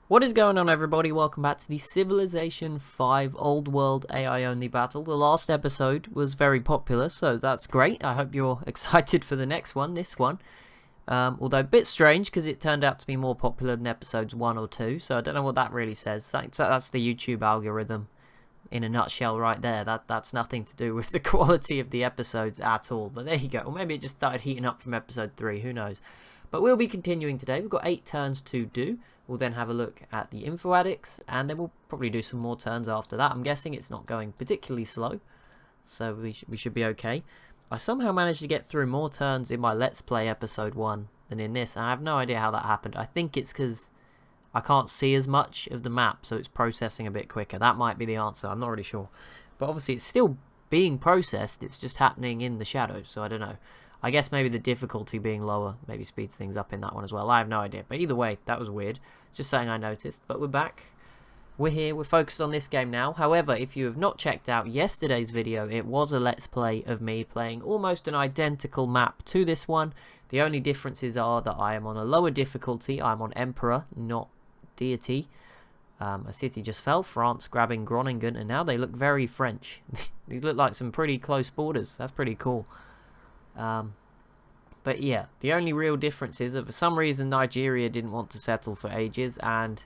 What is going on, everybody? Welcome back to the Civilization 5 Old World AI only battle. The last episode was very popular, so that's great. I hope you're excited for the next one, this one. Although a bit strange because it turned out to be more popular than episodes 1 or 2, so I don't know what that really says. That's the YouTube algorithm in a nutshell right there. That's nothing to do with the quality of the episodes at all, but there you go. Or maybe it just started heating up from episode 3, who knows. But we'll be continuing today. We've got 8 turns to do. We'll then have a look at the info addicts, and then we'll probably do some more turns after that. I'm guessing it's not going particularly slow, so we should be okay. I somehow managed to get through more turns in my Let's Play episode 1 than in this, and I have no idea how that happened. I think it's because I can't see as much of the map, so it's processing a bit quicker. That might be the answer, I'm not really sure. But obviously it's still being processed, it's just happening in the shadows, so I don't know. I guess maybe the difficulty being lower maybe speeds things up in that one as well. I have no idea. But either way, that was weird. Just saying I noticed. But we're back. We're here. We're focused on this game now. However, if you have not checked out yesterday's video, it was a Let's Play of me playing almost an identical map to this one. The only differences are that I am on a lower difficulty. I'm on Emperor, not Deity. A city just fell. France grabbing Groningen. And now they look very French. These look like some pretty close borders. That's pretty cool. But yeah, the only real difference is that for some reason Nigeria didn't want to settle for ages, and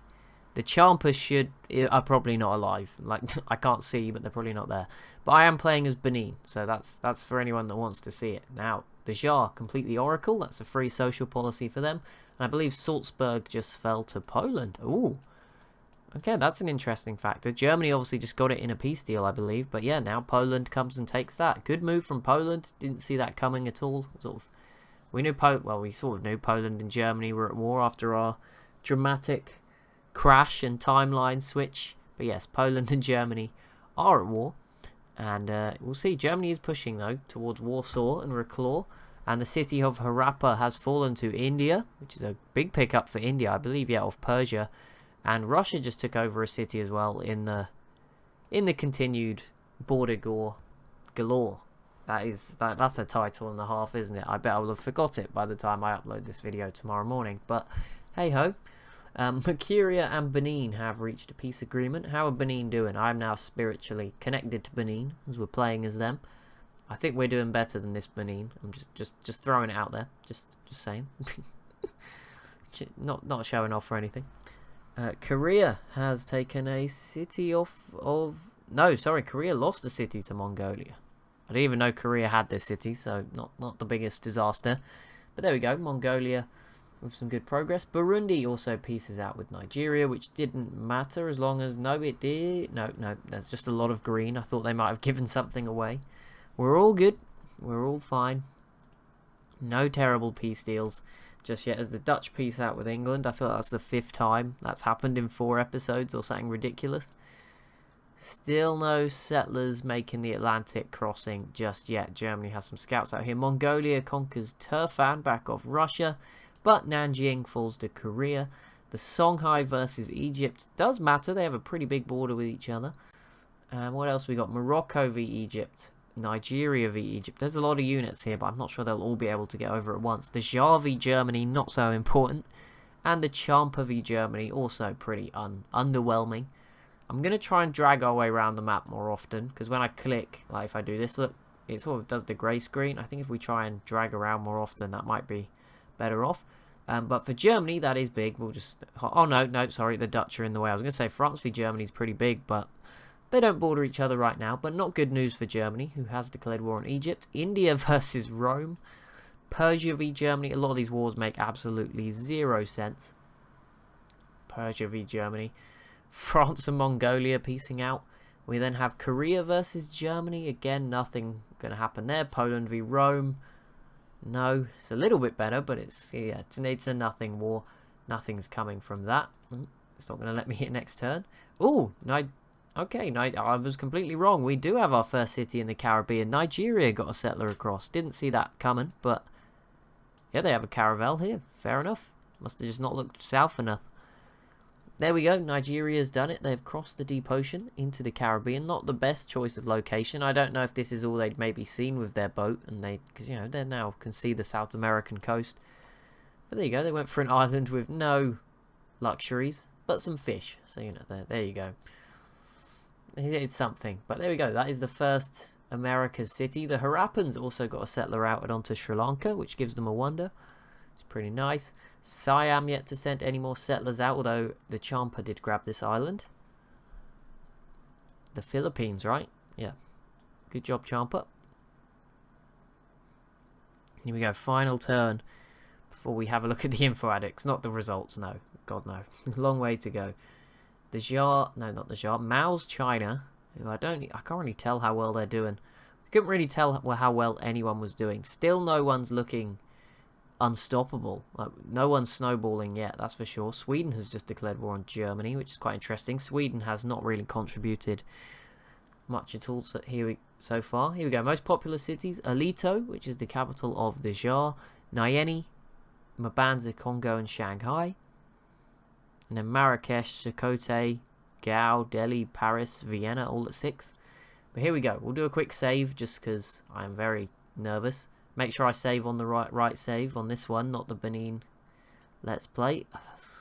the Champers are probably not alive. Like, I can't see, but they're probably not there. But I am playing as Benin, so that's for anyone that wants to see it. Now, the Jar completely Oracle, that's a free social policy for them. And I believe Salzburg just fell to Poland. Ooh. Okay, that's an interesting factor. Germany obviously just got it in a peace deal, I believe. But yeah, now Poland comes and takes that. Good move from Poland. Didn't see that coming at all. We sort of knew Poland and Germany were at war after our dramatic crash and timeline switch. But yes, Poland and Germany are at war. And we'll see. Germany is pushing, though, towards Warsaw and Reclaw. And the city of Harappa has fallen to India, which is a big pickup for India, I believe, yeah, of Persia. And Russia just took over a city as well in the continued Bordergore Galore. That's a title and a half, isn't it? I bet I will have forgot it by the time I upload this video tomorrow morning. But hey ho. Mercuria and Benin have reached a peace agreement. How are Benin doing? I'm now spiritually connected to Benin as we're playing as them. I think we're doing better than this Benin. I'm just throwing it out there. Just saying. not showing off or anything. Korea has taken a city Korea lost a city to Mongolia. I didn't even know Korea had this city, so not the biggest disaster. But there we go, Mongolia with some good progress. Burundi also pieces out with Nigeria, which didn't matter as long as... No, it did. No, there's just a lot of green. I thought they might have given something away. We're all good. We're all fine. No terrible peace deals just yet, as the Dutch peace out with England. I feel like that's the 5th time that's happened in 4 episodes or something ridiculous. Still no settlers making the Atlantic crossing just yet. Germany has some scouts out here. Mongolia conquers Turfan back off Russia, but Nanjing falls to Korea. The Songhai versus Egypt does matter. They have a pretty big border with each other. And what else we got? Morocco v Egypt. Nigeria v Egypt. There's a lot of units here, but I'm not sure they'll all be able to get over at once. The Jar v Germany, not so important. And the Champa v Germany, also pretty underwhelming. I'm going to try and drag our way around the map more often, because when I click, like if I do this, look, it sort of does the grey screen. I think if we try and drag around more often, that might be better off. But for Germany, that is big. We'll just... Oh, no, sorry, the Dutch are in the way. I was going to say France v Germany is pretty big, but they don't border each other right now. But not good news for Germany, who has declared war on Egypt. India versus Rome. Persia v Germany. A lot of these wars make absolutely zero sense. Persia v Germany. France and Mongolia piecing out. We then have Korea versus Germany. Again, nothing going to happen there. Poland v Rome. No, it's a little bit better, but it's a nothing war. Nothing's coming from that. It's not going to let me hit next turn. Ooh, I was completely wrong. We do have our first city in the Caribbean. Nigeria got a settler across. Didn't see that coming, but yeah, they have a caravel here. Fair enough. Must have just not looked south enough. There we go, Nigeria's done it. They've crossed the deep ocean into the Caribbean. Not the best choice of location. I don't know if this is all they'd maybe seen with their boat, and because they now can see the South American coast. But there you go, they went for an island with no luxuries. but some fish. So, you know, there you go. It's something. But there we go. That is the first America's city. The Harappans also got a settler routed onto Sri Lanka, which gives them a wonder. It's pretty nice. Siam yet to send any more settlers out, although the Champa did grab this island. The Philippines, right? Yeah. Good job, Champa. Here we go. Final turn before we have a look at the info addicts. Not the results, no. God, no. Long way to go. The Jar, no, not the Jar. Mao's China, who I can't really tell how well they're doing. I couldn't really tell how well anyone was doing. Still, no one's looking unstoppable. Like, no one's snowballing yet, that's for sure. Sweden has just declared war on Germany, which is quite interesting. Sweden has not really contributed much at all so far. Here we go. Most popular cities: Alito, which is the capital of the Jar, Nyeni, Mbanza, Congo, and Shanghai. And then Marrakesh, Sokote, Gao, Delhi, Paris, Vienna, all at 6. But here we go. We'll do a quick save just because I am very nervous. Make sure I save on the right save on this one, not the Benin Let's Play.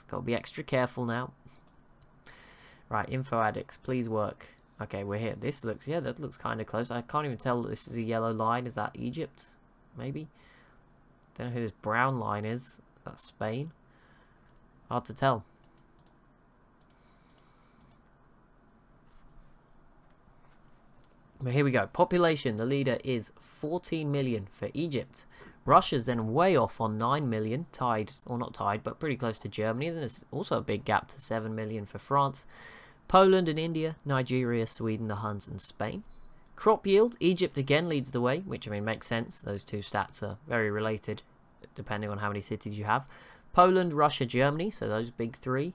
Got to be extra careful now. Right, info addicts, please work. Okay, we're here. This looks, yeah, that looks kind of close. I can't even tell that this is a yellow line. Is that Egypt? Maybe? Don't know who this brown line is. That's Spain. Hard to tell. But here we go. Population, the leader is 14 million for Egypt. Russia's then way off on 9 million, tied, or not tied, but pretty close to Germany. Then there's also a big gap to 7 million for France. Poland and India, Nigeria, Sweden, the Huns, and Spain. Crop yield, Egypt again leads the way, which I mean makes sense. Those two stats are very related, depending on how many cities you have. Poland, Russia, Germany, so those big three.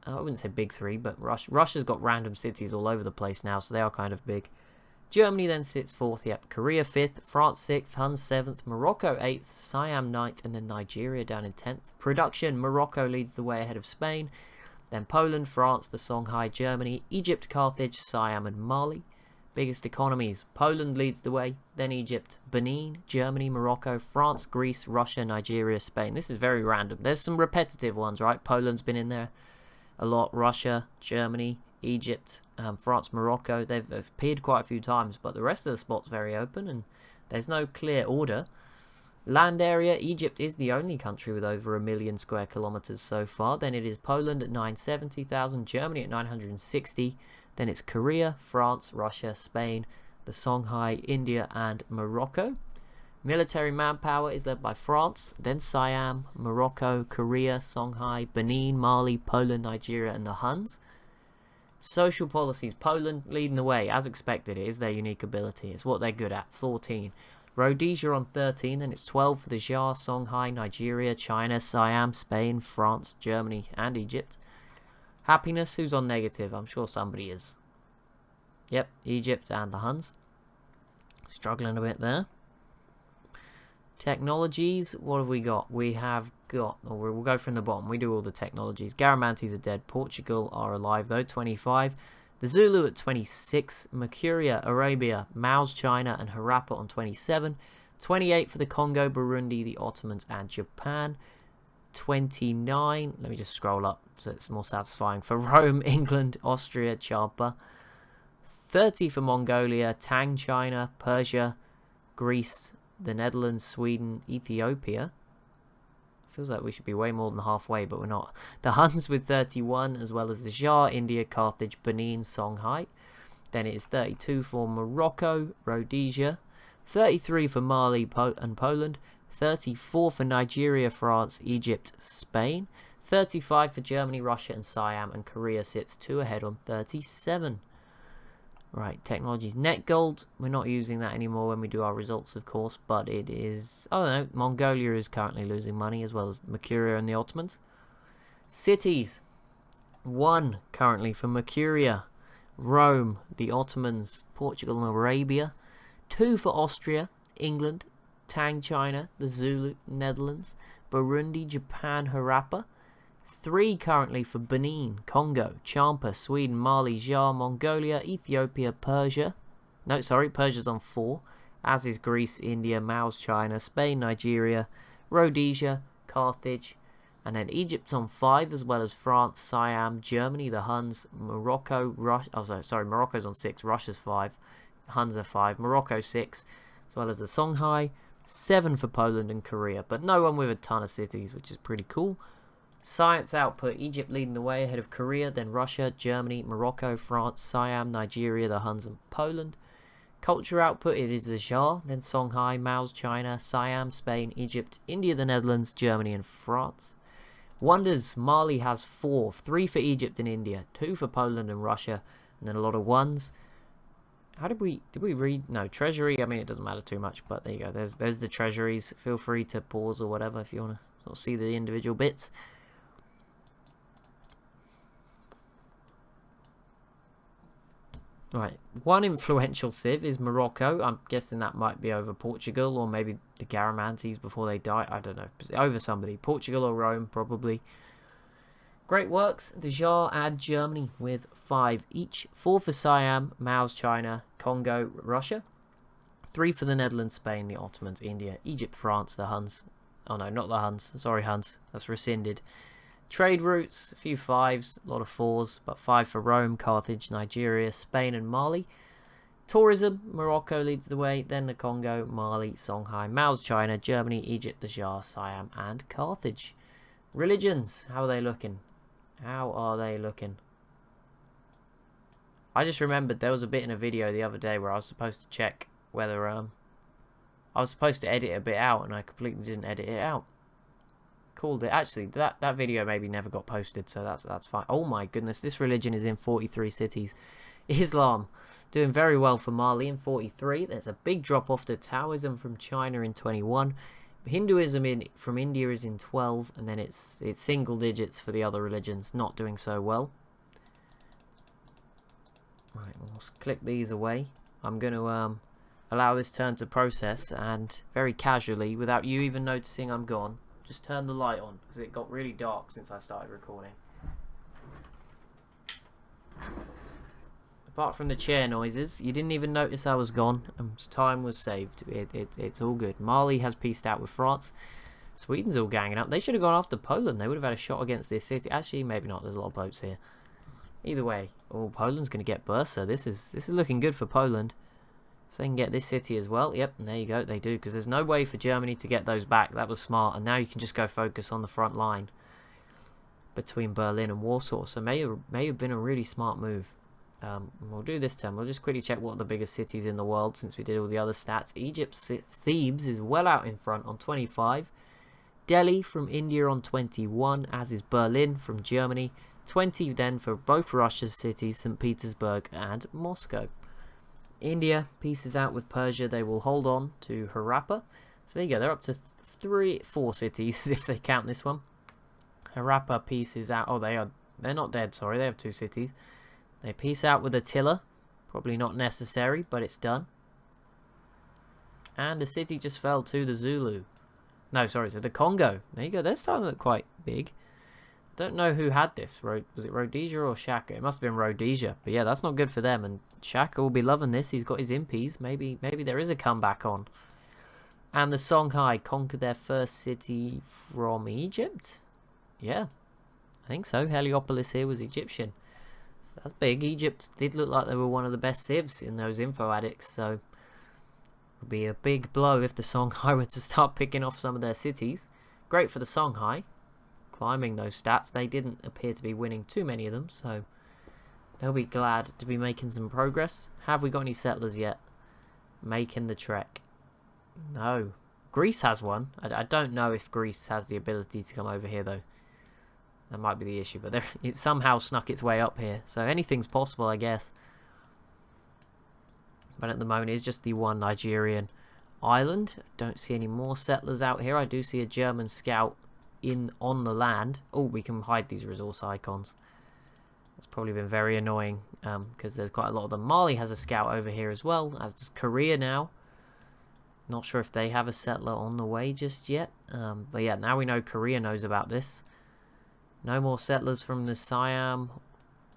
I wouldn't say big three, but Russia's got random cities all over the place now, so they are kind of big. Germany then sits 4th, yep. Korea 5th, France 6th, Huns 7th, Morocco 8th, Siam 9th, and then Nigeria down in 10th. Production, Morocco leads the way ahead of Spain. Then Poland, France, the Songhai, Germany, Egypt, Carthage, Siam, and Mali. Biggest economies, Poland leads the way, then Egypt, Benin, Germany, Morocco, France, Greece, Russia, Nigeria, Spain. This is very random. There's some repetitive ones, right? Poland's been in there a lot. Russia, Germany, Egypt, France, Morocco, they've appeared quite a few times, but the rest of the spot's very open and there's no clear order. Land area, Egypt is the only country with over 1 million square kilometers so far. Then it is Poland at 970,000, Germany at 960, then it's Korea, France, Russia, Spain, the Songhai, India, and Morocco. Military manpower is led by France, then Siam, Morocco, Korea, Songhai, Benin, Mali, Poland, Nigeria, and the Huns. Social policies, Poland leading the way, as expected. It is their unique ability. It's what they're good at. 14. Rhodesia on 13, and it's 12 for the Jar, Songhai, Nigeria, China, Siam, Spain, France, Germany, and Egypt. Happiness, who's on negative? I'm sure somebody is. Yep, Egypt and the Huns. Struggling a bit there. Technologies, what have we got? We have got, or we'll go from the bottom. We do all the technologies. Garamantes are dead. Portugal are alive though, 25. The Zulu at 26. Mercuria, Arabia, Mao's China, and Harappa on 27. 28 for the Congo, Burundi, the Ottomans, and Japan. 29. Let me just scroll up so it's more satisfying. For Rome, England, Austria, Champa. 30 for Mongolia, Tang, China, Persia, Greece, the Netherlands, Sweden, Ethiopia. Feels like we should be way more than halfway, but we're not. The Huns with 31, as well as the Jar, India, Carthage, Benin, Songhai. Then it is 32 for Morocco, Rhodesia. 33 for Mali and Poland. 34 for Nigeria, France, Egypt, Spain. 35 for Germany, Russia, and Siam. And Korea sits 2 ahead on 37. Right, technologies. Net gold, we're not using that anymore when we do our results, of course, but it is... Oh no, Mongolia is currently losing money, as well as Mercuria and the Ottomans. Cities. 1 currently for Mercuria, Rome, the Ottomans, Portugal and Arabia. 2 for Austria, England, Tang, China, the Zulu, Netherlands, Burundi, Japan, Harappa. 3 currently for Benin, Congo, Champa, Sweden, Mali, Jar, Mongolia, Ethiopia, Persia. No, sorry, Persia's on 4. As is Greece, India, Mao's China, Spain, Nigeria, Rhodesia, Carthage, And then Egypt's on 5, as well as France, Siam, Germany, the Huns, Morocco, Russia. Oh, sorry, Morocco's on 6, Russia's 5, Huns are 5, Morocco 6, as well as the Songhai, 7 for Poland and Korea. But no one with a ton of cities, which is pretty cool. Science output, Egypt leading the way ahead of Korea, then Russia, Germany, Morocco, France, Siam, Nigeria, the Huns and Poland. Culture output, it is the Jar, then Songhai, Mao's China, Siam, Spain, Egypt, India, the Netherlands, Germany and France. Wonders, Mali has 4, 3 for Egypt and India, 2 for Poland and Russia, and then a lot of ones. How did we read? No, treasury, I mean, it doesn't matter too much, but there you go. There's the treasuries. Feel free to pause or whatever if you want to sort of see the individual bits. Right, one influential civ is Morocco. I'm guessing that might be over Portugal or maybe the Garamantes before they die. I don't know. Over somebody. Portugal or Rome, probably. Great works. The Jar add Germany with 5 each. 4 for Siam, Mao's China, Congo, Russia. 3 for the Netherlands, Spain, the Ottomans, India, Egypt, France, the Huns. Oh no, not the Huns. Sorry, Huns. That's rescinded. Trade routes, a few 5s, a lot of 4s, but 5 for Rome, Carthage, Nigeria, Spain and Mali. Tourism, Morocco leads the way, then the Congo, Mali, Songhai, Mao's China, Germany, Egypt, the Jar, Siam and Carthage. Religions, how are they looking? How are they looking? I just remembered there was a bit in a video the other day where I was supposed to check whether I was supposed to edit a bit out and I completely didn't edit it out. Called it. Actually, that video maybe never got posted, so that's fine. Oh my goodness, this religion is in 43 cities. Islam doing very well for Mali in 43. There's a big drop off to Taoism from China in 21. Hinduism from India is in 12, and then it's single digits for the other religions, not doing so well. Right, we'll click these away. I'm going to allow this turn to process, and very casually, without you even noticing I'm gone, just turn the light on, because it got really dark since I started recording. Apart from the chair noises, you didn't even notice I was gone, and time was saved. It's all good. Mali has peaced out with France. Sweden's all ganging up. They should have gone after Poland. They would have had a shot against this city. Actually, maybe not. There's a lot of boats here. Either way, Poland's going to get burst, so this is looking good for Poland. If they can get this city as well, yep, and there you go, they do, because there's no way for Germany to get those back. That was smart, and now you can just go focus on the front line between Berlin and Warsaw. So may have been a really smart move. We'll do this turn. We'll just quickly check what are the biggest cities in the world since we did all the other stats. Egypt's Thebes is well out in front on 25. Delhi from India on 21, as is Berlin from Germany. 20 then for both Russia's cities, St. Petersburg and Moscow. India pieces out with Persia. They will hold on to Harappa. So there you go. They're up to 4 cities if they count this one. Harappa pieces out. Oh, they're not dead. Sorry, they have 2 cities. They piece out with Attila. Probably not necessary, but it's done. And the city just fell to the Zulu. No, sorry, to the Congo. There you go. They're starting to look quite big. Don't know who had this. Was it Rhodesia or Shaka? It must have been Rhodesia. But yeah, that's not good for them. And Shaka will be loving this. He's got his impies. Maybe there is a comeback on. And the Songhai conquered their first city from Egypt? Yeah, I think so. Heliopolis here was Egyptian. So that's big. Egypt did look like they were one of the best civs in those info addicts. So it would be a big blow if the Songhai were to start picking off some of their cities. Great for the Songhai. Climbing those stats. They didn't appear to be winning too many of them, so they'll be glad to be making some progress. Have we got any settlers yet making the trek? No. Greece has one. I don't know if Greece has the ability to come over here though. That might be the issue, but it somehow snuck its way up here, so anything's possible, I guess. But at the moment it's just the one Nigerian island. Don't see any more settlers out here. I do see a German scout on the land. Oh, we can hide these resource icons. That's probably been very annoying because there's quite a lot of them. Mali has a scout over here as well, as does Korea now. Not sure if they have a settler on the way just yet. But yeah, now we know Korea knows about this. No more settlers from the Siam.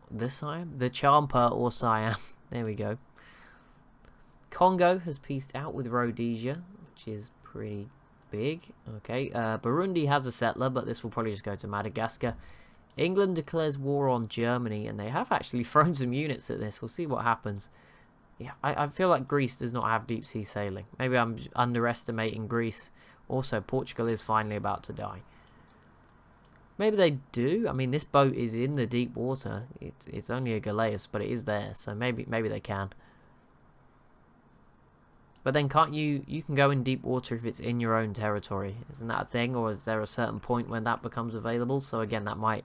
The Champa or Siam. There we go. Congo has pieced out with Rhodesia, which is pretty big. Okay, Burundi has a settler, but this will probably just go to Madagascar. England declares war on Germany, and they have actually thrown some units at this. We'll see what happens. Yeah, I feel like Greece does not have deep sea sailing. Maybe I'm underestimating Greece. Also, Portugal is finally about to die. Maybe they do. I mean, this boat is in the deep water. It's only a Galeas, but it is there. So maybe they can. But then can't you... You can go in deep water if it's in your own territory. Isn't that a thing? Or is there a certain point when that becomes available? So again, that might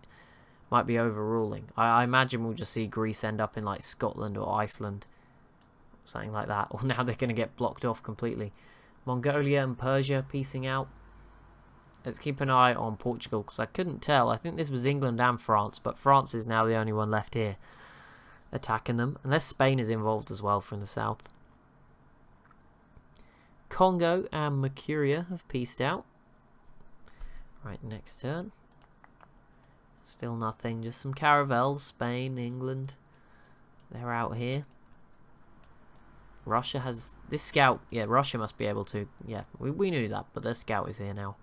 be overruling. I imagine we'll just see Greece end up in like Scotland or Iceland. Something like that. Or now they're going to get blocked off completely. Mongolia and Persia piecing out. Let's keep an eye on Portugal, because I couldn't tell. I think this was England and France, but France is now the only one left here attacking them. Unless Spain is involved as well from the south. Congo and Mercuria have pieced out. Right, next turn. Still nothing. Just some caravels. Spain, England. They're out here. Russia has... This scout... Yeah, Russia must be able to... Yeah, we knew that, but their scout is here now.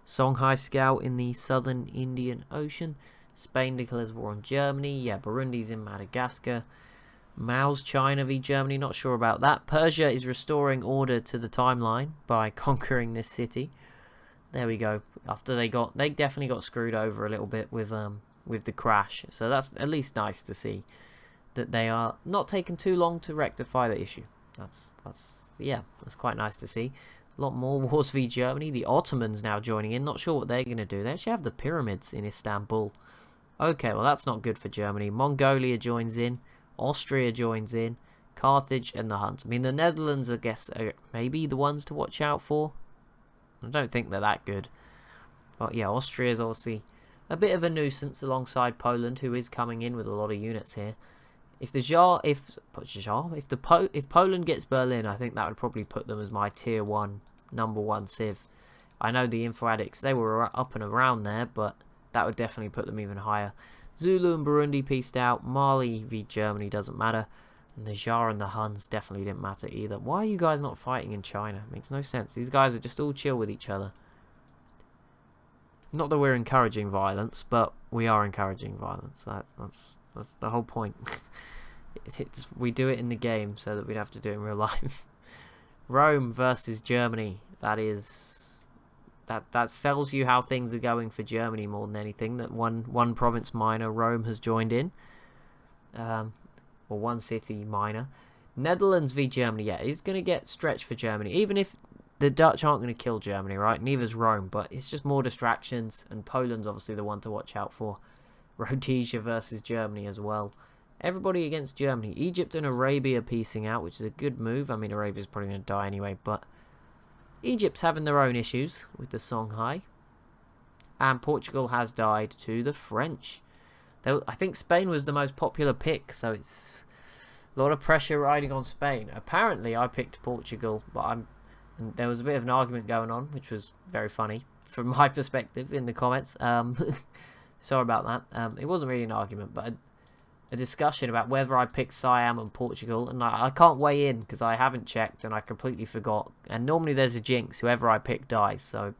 Songhai scout in the southern Indian Ocean. Spain declares war on Germany. Yeah, Burundi's in Madagascar. Mao's China v Germany. Not sure about that. Persia is restoring order to the timeline by conquering this city. There we go. After they definitely got screwed over a little bit with the crash. So that's at least nice to see that they are not taking too long to rectify the issue. That's quite nice to see. A lot more wars v Germany. The Ottomans now joining in. Not sure what they're going to do. They actually have the pyramids in Istanbul. Okay, well that's not good for Germany. Mongolia joins in. Austria joins in. Carthage and the Huns. I mean, the Netherlands, I guess, are maybe the ones to watch out for. I don't think they're that good. But yeah, Austria is obviously a bit of a nuisance alongside Poland, who is coming in with a lot of units here. If Poland gets Berlin, I think that would probably put them as my tier 1, number 1 civ. I know the Info Addicts, they were up and around there, but that would definitely put them even higher. Zulu and Burundi pieced out. Mali v Germany doesn't matter. And the Jar and the Huns definitely didn't matter either. Why are you guys not fighting in China? Makes no sense. These guys are just all chill with each other. Not that we're encouraging violence, but we are encouraging violence. That's the whole point. We do it in the game so that we'd have to do it in real life. Rome versus Germany. That tells you how things are going for Germany more than anything. That one province minor, Rome, has joined in. Or one city minor. Netherlands v Germany. Yeah, it's going to get stretched for Germany. Even if the Dutch aren't going to kill Germany, right? Neither's Rome, but it's just more distractions. And Poland's obviously the one to watch out for. Rhodesia versus Germany as well. Everybody against Germany. Egypt and Arabia piecing out, which is a good move. I mean, Arabia's probably going to die anyway, but Egypt's having their own issues with the Songhai. And Portugal has died to the French. I think Spain was the most popular pick, so it's a lot of pressure riding on Spain. Apparently, I picked Portugal, but and there was a bit of an argument going on, which was very funny from my perspective in the comments. Sorry about that. It wasn't really an argument, but a discussion about whether I picked Siam and Portugal, and I can't weigh in because I haven't checked and I completely forgot. And normally there's a jinx; whoever I pick dies, so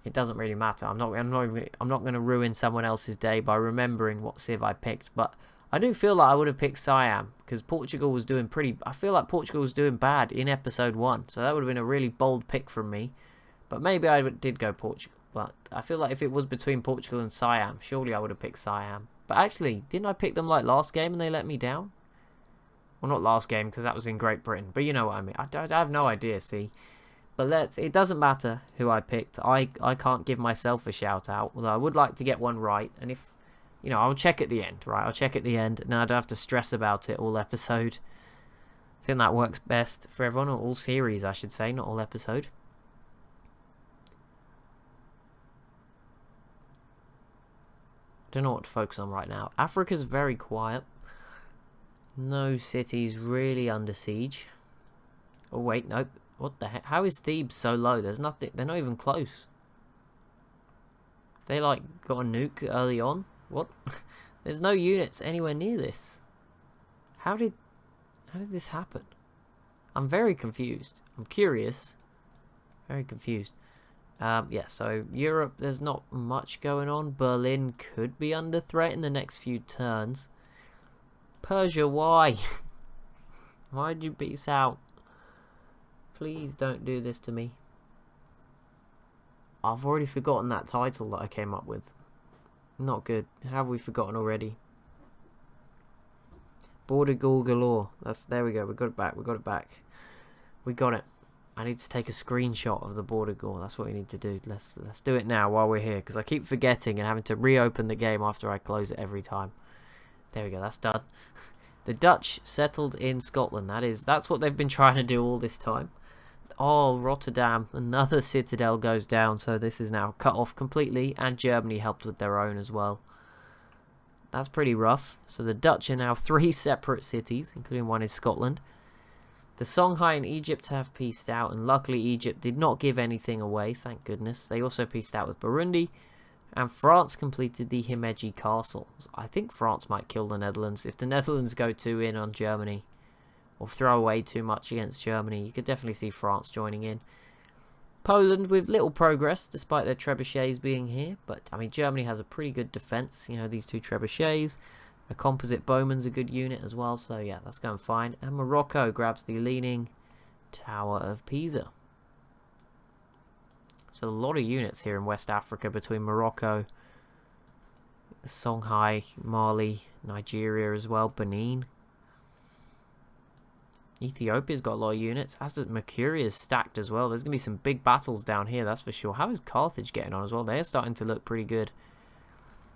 it doesn't really matter. I'm not going to ruin someone else's day by remembering what civ I picked. But I do feel like I would have picked Siam because Portugal was doing pretty. I feel like Portugal was doing bad in episode 1, so that would have been a really bold pick from me. But maybe I did go Portugal. But I feel like if it was between Portugal and Siam, surely I would have picked Siam. But actually, didn't I pick them like last game and they let me down? Well, not last game because that was in Great Britain. But you know what I mean. I have no idea, see. But it doesn't matter who I picked. I can't give myself a shout out. Although I would like to get one right. And if, I'll check at the end, right? I'll check at the end. And I don't have to stress about it all episode. I think that works best for everyone. Or all series, I should say. Not all episode. Don't know what to focus on right now. Africa's very quiet. No cities really under siege. Oh wait, nope. What the heck? How is Thebes so low? There's nothing. They're not even close. They like got a nuke early on. What? There's no units anywhere near this. How did this happen? I'm very confused. I'm curious. Very confused. Yeah, so Europe, there's not much going on. Berlin could be under threat in the next few turns. Persia, why? Why'd you peace out? Please don't do this to me. I've already forgotten that title that I came up with. Not good. How have we forgotten already? Bordergore Galore. There we go. We got it back. We got it back. We got it. I need to take a screenshot of the Bordergore. That's what we need to do. Let's do it now while we're here, because I keep forgetting and having to reopen the game after I close it every time. There we go. That's done. The Dutch settled in Scotland. That's what they've been trying to do all this time. Oh, Rotterdam. Another citadel goes down, so this is now cut off completely, and Germany helped with their own as well. That's pretty rough. So the Dutch are now 3 separate cities, including one in Scotland. The Songhai and Egypt have peaced out, and luckily Egypt did not give anything away, thank goodness. They also peaced out with Burundi, and France completed the Himeji Castle. So I think France might kill the Netherlands. If the Netherlands go too in on Germany, or throw away too much against Germany, you could definitely see France joining in. Poland with little progress, despite their trebuchets being here. But, I mean, Germany has a pretty good defense. You know, these 2 trebuchets. A composite bowman's a good unit as well. So, yeah, that's going fine. And Morocco grabs the Leaning Tower of Pisa. So, a lot of units here in West Africa between Morocco, Songhai, Mali, Nigeria as well, Benin. Ethiopia's got a lot of units, as does Mercuria is stacked as well. There's going to be some big battles down here, that's for sure. How is Carthage getting on as well? They're starting to look pretty good.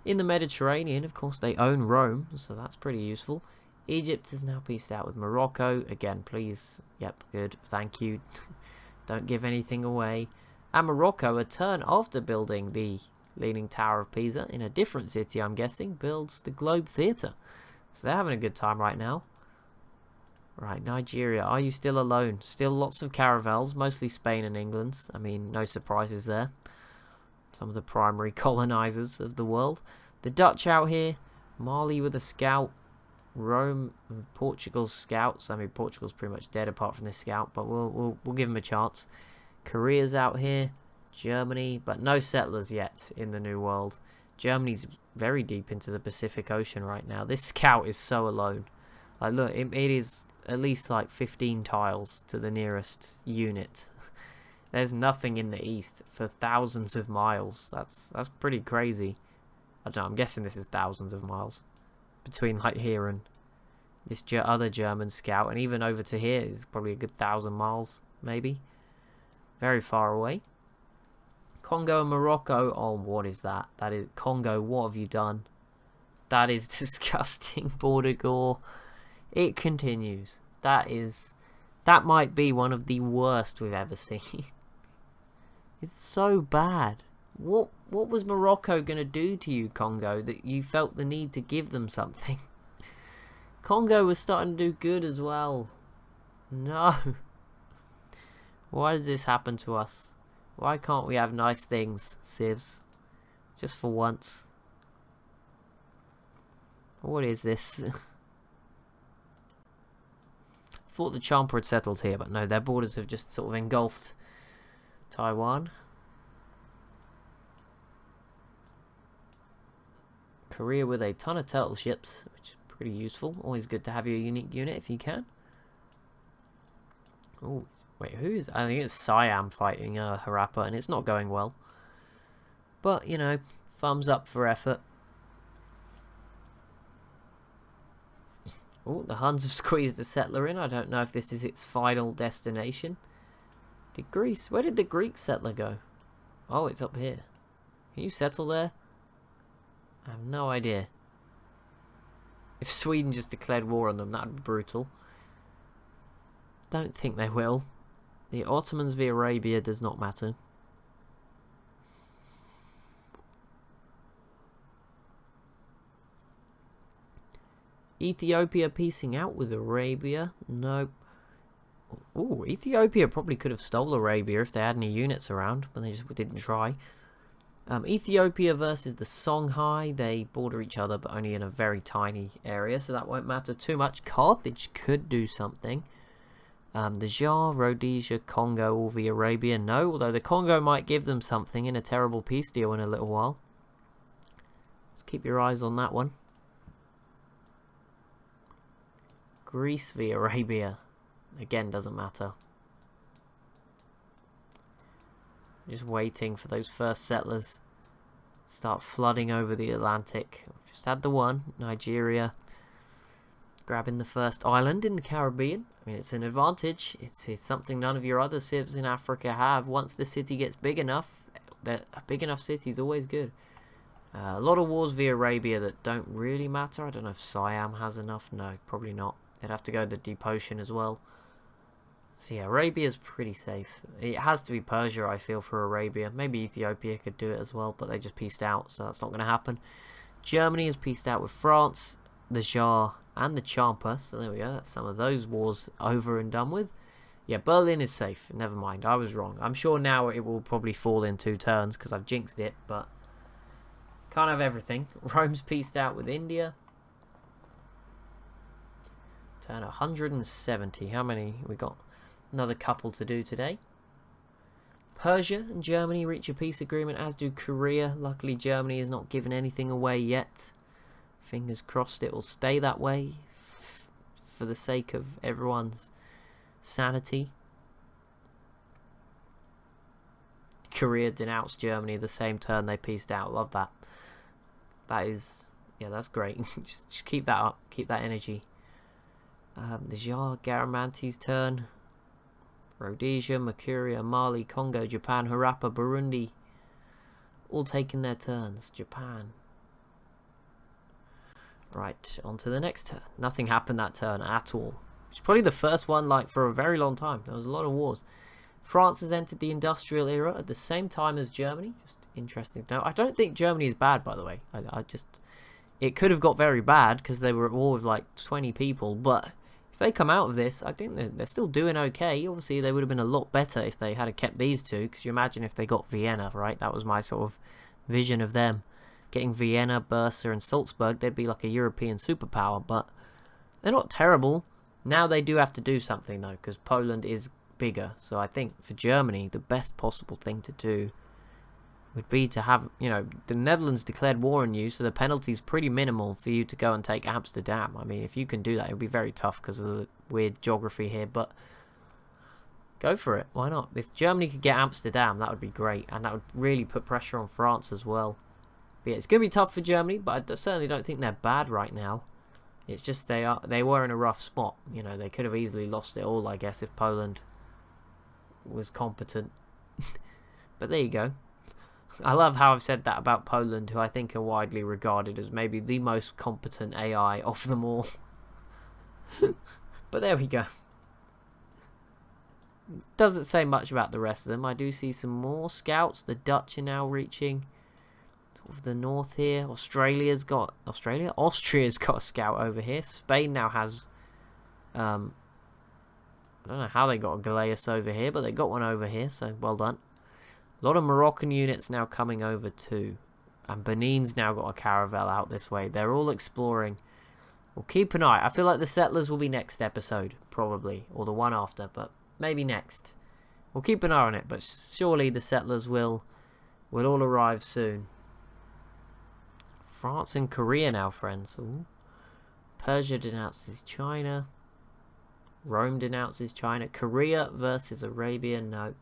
In the Mediterranean, of course, they own Rome, so that's pretty useful. Egypt is now pieced out with Morocco. Again, please. Yep, good. Thank you. Don't give anything away. And Morocco, a turn after building the Leaning Tower of Pisa, in a different city, I'm guessing, builds the Globe Theatre. So they're having a good time right now. Right, Nigeria, are you still alone? Still lots of caravels, mostly Spain and England. I mean, no surprises there. Some of the primary colonizers of the world. The Dutch out here. Mali with a scout. Rome and Portugal's scouts. I mean, Portugal's pretty much dead apart from this scout, but we'll give him a chance. Korea's out here. Germany, but no settlers yet in the New World. Germany's very deep into the Pacific Ocean right now. This scout is so alone. Like, look, it is at least like 15 tiles to the nearest unit. There's nothing in the east for thousands of miles. That's pretty crazy. I don't know, I'm guessing this is thousands of miles between like here and this other German scout, and even over to here is probably a good 1,000 miles, maybe. Very far away. Congo and Morocco. Oh, what is that? That is Congo. What have you done? That is disgusting. Bordergore. It continues. That might be one of the worst we've ever seen. It's so bad. What was Morocco gonna do to you, Congo, that you felt the need to give them something? Congo was starting to do good as well. No. Why does this happen to us? Why can't we have nice things, civs? Just for once. What is this? Thought the Champa had settled here, but no, their borders have just sort of engulfed Taiwan. Korea with a ton of turtle ships, which is pretty useful. Always good to have your unique unit if you can. Oh, wait, who is? I think it's Siam fighting Harappa, and it's not going well. But, you know, thumbs up for effort. Oh, the Huns have squeezed a settler in. I don't know if this is its final destination. Did Greece? Where did the Greek settler go? Oh, it's up here. Can you settle there? I have no idea. If Sweden just declared war on them, that would be brutal. Don't think they will. The Ottomans v Arabia does not matter. Ethiopia piecing out with Arabia? Nope. Ooh, Ethiopia probably could have stole Arabia if they had any units around, but they just didn't try. Ethiopia versus the Songhai. They border each other, but only in a very tiny area, so that won't matter too much. Carthage could do something. The Jar, Rhodesia, Congo, all the Arabia. No, although the Congo might give them something in a terrible peace deal in a little while. Just keep your eyes on that one. Greece v Arabia. Again, doesn't matter. Just waiting for those first settlers to start flooding over the Atlantic. Just had the one, Nigeria, grabbing the first island in the Caribbean. I mean, it's an advantage. It's something none of your other civs in Africa have. Once the city gets big enough, a big enough city is always good. A lot of wars via Arabia that don't really matter. I don't know if Siam has enough. No, probably not. They'd have to go to Deep Ocean as well. So yeah, Arabia's pretty safe. It has to be Persia, I feel, for Arabia. Maybe Ethiopia could do it as well, but they just peaced out, so that's not going to happen. Germany has peaced out with France, the Jar, and the Champa. So there we go. That's some of those wars over and done with. Yeah, Berlin is safe. Never mind, I was wrong. I'm sure now it will probably fall in 2 turns because I've jinxed it, but can't have everything. Rome's peaced out with India. Turn 170. How many we got? Another couple to do today. Persia and Germany reach a peace agreement, as do Korea. Luckily, Germany has not given anything away yet. Fingers crossed it will stay that way for the sake of everyone's sanity. Korea denounced Germany the same turn they peaced out. Love that. That is, yeah, that's great. just keep that up. Keep that energy. The Jar Garamanti's turn. Rhodesia, Mercuria, Mali, Congo, Japan, Harappa, Burundi, all taking their turns. Japan. Right, on to the next turn. Nothing happened that turn at all. It's probably the first one like for a very long time. There was a lot of wars. France has entered the industrial era at the same time as Germany. Just interesting to know. I don't think Germany is bad, by the way. It could have got very bad because they were at war with like 20 people, but if they come out of this, I think they're still doing okay. Obviously, they would have been a lot better if they had kept these two, because you imagine if they got Vienna, right? That was my sort of vision of them. Getting Vienna, Bursa, and Salzburg, they'd be like a European superpower, but they're not terrible. Now they do have to do something, though, because Poland is bigger. So I think for Germany, the best possible thing to do would be to have, the Netherlands declared war on you, so the penalty's pretty minimal for you to go and take Amsterdam. I mean, if you can do that, it would be very tough because of the weird geography here, but go for it. Why not? If Germany could get Amsterdam, that would be great, and that would really put pressure on France as well. But yeah, it's going to be tough for Germany, but I certainly don't think they're bad right now. It's just they were in a rough spot. They could have easily lost it all, I guess, if Poland was competent. But there you go. I love how I've said that about Poland, who I think are widely regarded as maybe the most competent AI of them all. But there we go. Doesn't say much about the rest of them. I do see some more scouts. The Dutch are now reaching sort of the north here. Austria's got a scout over here. Spain now has I don't know how they got a Galore over here, but they got one over here, so well done. A lot of Moroccan units now coming over too. And Benin's now got a caravel out this way. They're all exploring. We'll keep an eye. I feel like the settlers will be next episode, probably. Or the one after, but maybe next. We'll keep an eye on it, but surely the settlers will all arrive soon. France and Korea now, friends. Ooh. Persia denounces China. Rome denounces China. Korea versus Arabia. No.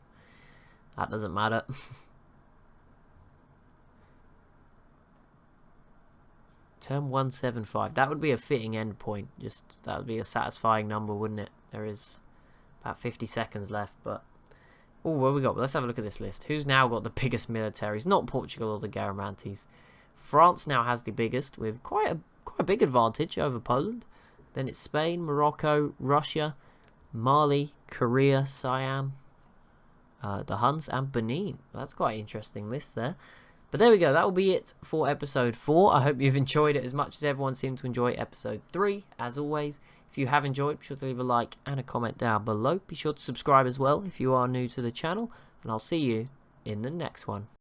That doesn't matter. Turn 175. That would be a fitting end point. That would be a satisfying number, wouldn't it? There is about 50 seconds left, but oh, what have we got? Let's have a look at this list. Who's now got the biggest militaries? Not Portugal or the Garamantes. France now has the biggest, with quite a big advantage over Poland. Then it's Spain, Morocco, Russia, Mali, Korea, Siam, the Huns, and Benin. That's quite an interesting list there. But there we go. That will be it for episode 4. I hope you've enjoyed it as much as everyone seemed to enjoy episode 3. As always, if you have enjoyed, be sure to leave a like and a comment down below. Be sure to subscribe as well if you are new to the channel. And I'll see you in the next one.